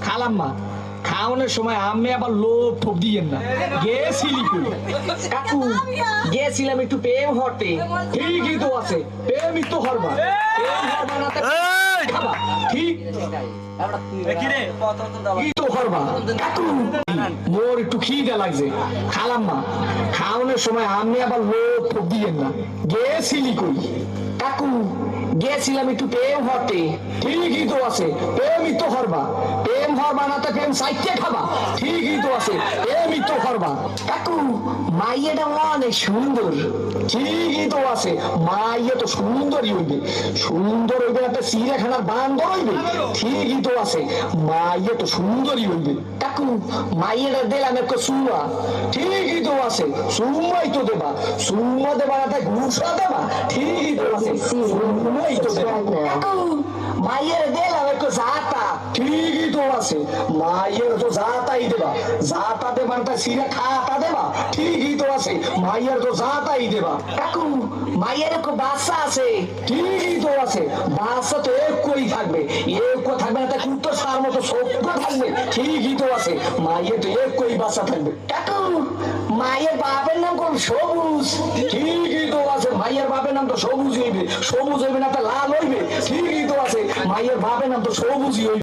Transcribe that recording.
খালাম্মা খাওয়ানোর সময় আমি আবার লোভ ঠোপ দিয়েন না। গেছিলি কই কাকু? গেছিলাম একটু প্রেম হরতে। ঠিকই তো আছে, প্রেমই তো হরবা। প্রেম হরবা না তো খাবা। ঠিক কি তো হরবা কাকু? মোর একটু খিদে লাগছে। খালাম্মা খাওয়ানোর সময় আমি আবার লোভ ঠোপ দিয়েন না। গেছিলি কই কাকু? গেছিলাম একটু প্রেম হরতে। ঠিকই তো আছে, প্রেমই তো হরবা। প্রেম হরবা না তো প্রেম সাইতে খাবা। ঠিকই তো আছে, প্রেমই তো হরবা। কাকু মাইয়াটা অনেক সুন্দর। ঠিকই তো আছে, মাইয়া তো সুন্দরই হইবে। সুন্দর হইবে একটা চিড়িয়াখানার বান্দর হইবে। ঠিকই তো আছে, মাইয়া তো সুন্দরই হইবে। কাকু মাইয়াটা দিলাম একটা সুমা। ঠিকই তো আছে, সুমাই তো দেবা। সুমা দেবা না তাই ঘুষা দেবা। ঠিকই তো আছে, সুমাই তো দেবা। কাকু মাইয়ের দিলাম একটা জাতা। ঠিকই তো আছে, মাইয়ের তো জাতাই দেবা। জাতা দেবা না তাই সিরা খাতা দেবা। ঠিকই তো আছে, মাইয়ের তো জাতাই দেবা। কাকু মাইয়ের একটু বাচ্চা আছে। ঠিকই তো আছে, বাচ্চা তো একই থাকবে। একই থাকবে না তাই কুত্তো সার মতো সভ্য থাকবে। ঠিকই তো আছে, মাইয়ের তো একই বাচ্চা থাকবে। কাকু মায়ের বাপের নাম কোন? সবুজ। ঠিকই তো আছে, মায়ের বাপের নাম তো সবুজ হইবে। সবুজ হইবে না তো লাল হইবে। ঠিকই তো আছে, মায়ের বাপের নাম তো সবুজই হইবে।